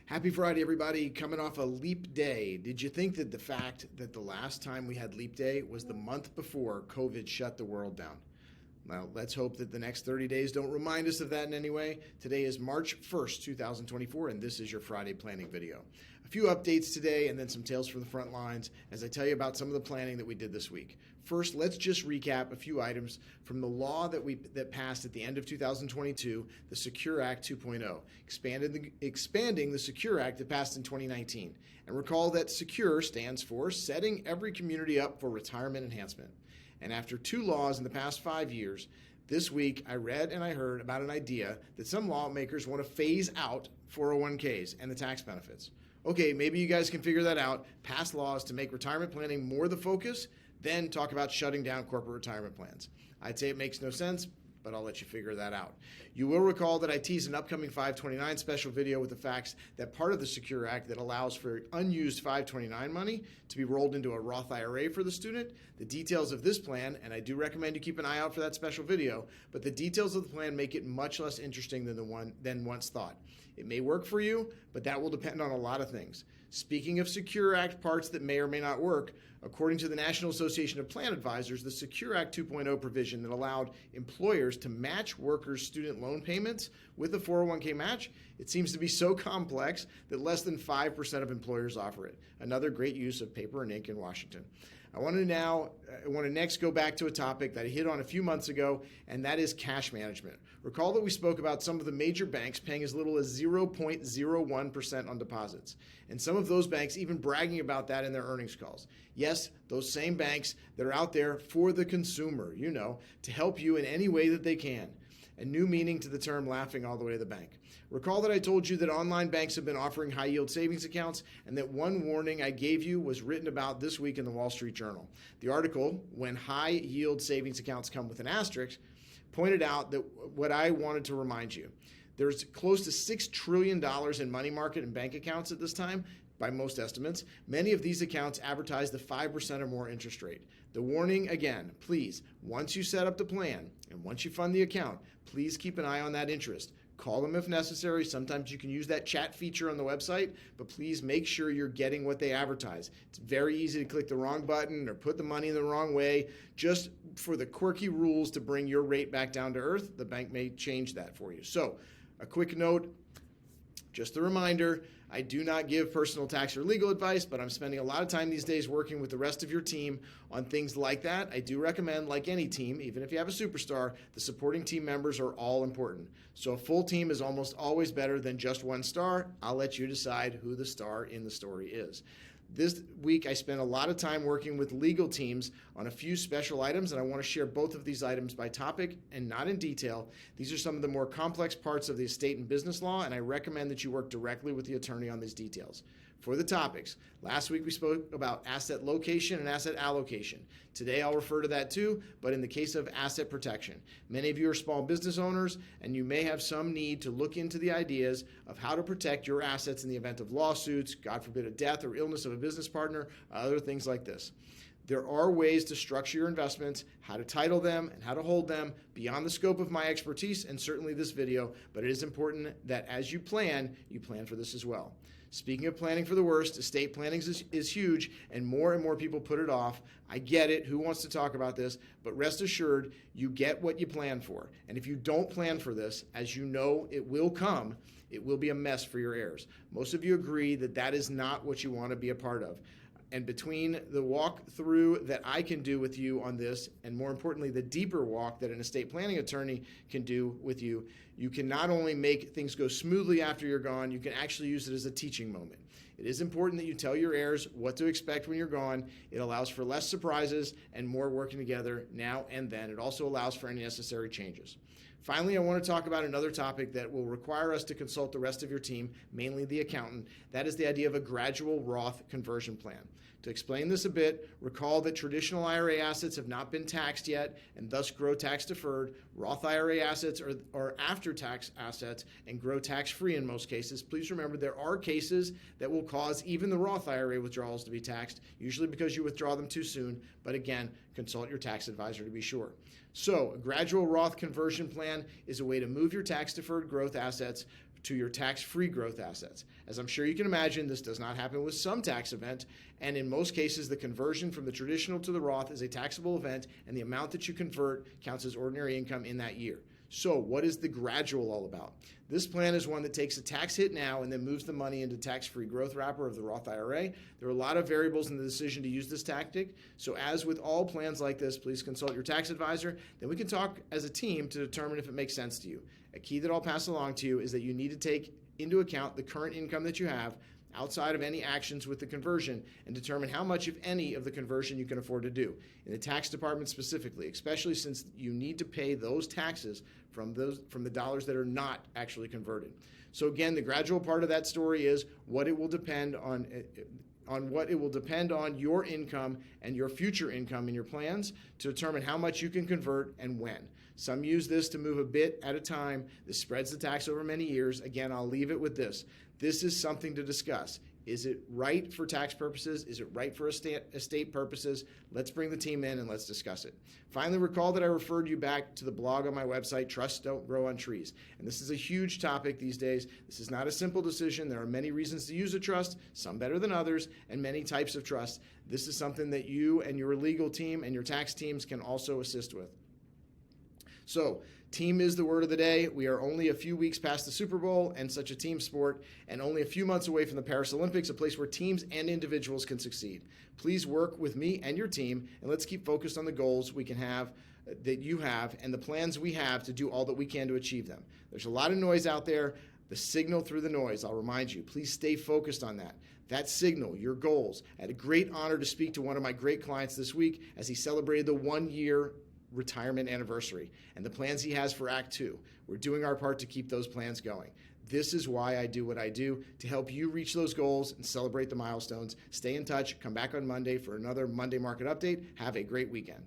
Happy Friday, everybody. Coming off a leap day. Did you think that the fact that the last time we had leap day was the month before COVID shut the world down? Well, let's hope that the next 30 days don't remind us of that in any way. Today is March 1st, 2024, and this is your Friday planning video. A few updates today and then some tales from the front lines as I tell you about some of the planning that we did this week. First, let's just recap a few items from the law that passed at the end of 2022, the Secure Act 2.0, expanding the Secure Act that passed in 2019. And recall that SECURE stands for Setting Every Community Up for Retirement Enhancement. And after two laws in the past 5 years, this week I read and I heard about an idea that some lawmakers want to phase out 401ks and the tax benefits. Okay, maybe you guys can figure that out, pass laws to make retirement planning more the focus, then talk about shutting down corporate retirement plans. I'd say it makes no sense, but I'll let you figure that out. You will recall that I teased an upcoming 529 special video with the facts that part of the Secure Act that allows for unused 529 money to be rolled into a Roth IRA for the student. The details of this plan, and I do recommend you keep an eye out for that special video, but the details of the plan make it much less interesting than once thought. It may work for you, but that will depend on a lot of things. Speaking of Secure Act parts that may or may not work, according to the National Association of Plan Advisors, the Secure Act 2.0 provision that allowed employers to match workers' student loan payments with a 401k match, it seems to be so complex that less than 5% of employers offer it. Another great use of paper and ink in Washington. I want to next go back to a topic that I hit on a few months ago, and that is cash management. Recall that we spoke about some of the major banks paying as little as 0.01% on deposits, and some of those banks even bragging about that in their earnings calls. Yes, those same banks that are out there for the consumer, to help you in any way that they can. A new meaning to the term laughing all the way to the bank. Recall that I told you that online banks have been offering high-yield savings accounts and that one warning I gave you was written about this week in the Wall Street Journal. The article, When High-Yield Savings Accounts Come with an Asterisk, pointed out that what I wanted to remind you. There's close to $6 trillion in money market and bank accounts at this time, by most estimates. Many of these accounts advertise the 5% or more interest rate. The warning again, please, once you set up the plan and once you fund the account, please keep an eye on that interest. Call them if necessary. Sometimes you can use that chat feature on the website, but please make sure you're getting what they advertise. It's very easy to click the wrong button or put the money in the wrong way. Just for the quirky rules to bring your rate back down to earth, the bank may change that for you. So, a quick note, just a reminder, I do not give personal tax or legal advice, but I'm spending a lot of time these days working with the rest of your team on things like that. I do recommend, like any team, even if you have a superstar, the supporting team members are all important. So a full team is almost always better than just one star. I'll let you decide who the star in the story is. This week, I spent a lot of time working with legal teams on a few special items, and I want to share both of these items by topic and not in detail. These are some of the more complex parts of the estate and business law, and I recommend that you work directly with the attorney on these details. For the topics, last week we spoke about asset location and asset allocation. Today I'll refer to that too, but in the case of asset protection. Many of you are small business owners, and you may have some need to look into the ideas of how to protect your assets in the event of lawsuits, God forbid a death or illness of a business partner, other things like this. There are ways to structure your investments, how to title them, and how to hold them beyond the scope of my expertise and certainly this video, but it is important that as you plan for this as well. Speaking of planning for the worst, estate planning is huge, and more people put it off. I get it. Who wants to talk about this? But rest assured, you get what you plan for. And if you don't plan for this, as you know it will come, it will be a mess for your heirs. Most of you agree that that is not what you want to be a part of. And between the walkthrough that I can do with you on this, and more importantly, the deeper walk that an estate planning attorney can do with you, you can not only make things go smoothly after you're gone, you can actually use it as a teaching moment. It is important that you tell your heirs what to expect when you're gone. It allows for less surprises and more working together now and then. It also allows for any necessary changes. Finally, I want to talk about another topic that will require us to consult the rest of your team, mainly the accountant. That is the idea of a gradual Roth conversion plan. To explain this a bit, recall that traditional IRA assets have not been taxed yet and thus grow tax deferred. Roth IRA assets are after-tax assets and grow tax-free in most cases. Please remember there are cases that will cause even the Roth IRA withdrawals to be taxed, usually because you withdraw them too soon. But again, consult your tax advisor to be sure. So a gradual Roth conversion plan is a way to move your tax-deferred growth assets to your tax-free growth assets. As I'm sure you can imagine, this does not happen with some tax event, and in most cases, the conversion from the traditional to the Roth is a taxable event, and the amount that you convert counts as ordinary income in that year. So what is the gradual all about? This plan is one that takes a tax hit now and then moves the money into tax-free growth wrapper of the Roth IRA. There are a lot of variables in the decision to use this tactic. So as with all plans like this, please consult your tax advisor. Then we can talk as a team to determine if it makes sense to you. A key that I'll pass along to you is that you need to take into account the current income that you have outside of any actions with the conversion and determine how much, if any, of the conversion you can afford to do. In the tax department specifically, especially since you need to pay those taxes from the dollars that are not actually converted. So again, the gradual part of that story is what it will depend on your income and your future income in your plans to determine how much you can convert and when. Some use this to move a bit at a time. This spreads the tax over many years. Again, I'll leave it with this. This is something to discuss. Is it right for tax purposes? Is it right for estate purposes? Let's bring the team in and let's discuss it. Finally, recall that I referred you back to the blog on my website, Trusts Don't Grow on Trees. And this is a huge topic these days. This is not a simple decision. There are many reasons to use a trust, some better than others, and many types of trusts. This is something that you and your legal team and your tax teams can also assist with. So, team is the word of the day. We are only a few weeks past the Super Bowl and such a team sport, and only a few months away from the Paris Olympics, a place where teams and individuals can succeed. Please work with me and your team, and let's keep focused on the goals we can have, that you have, and the plans we have to do all that we can to achieve them. There's a lot of noise out there. The signal through the noise, I'll remind you, please stay focused on that. That signal, your goals. I had a great honor to speak to one of my great clients this week as he celebrated the 1-year retirement anniversary and the plans he has for Act 2. We're doing our part to keep those plans going. This is why I do what I do, to help you reach those goals and celebrate the milestones. Stay in touch. Come back on Monday for another Monday Market Update. Have a great weekend.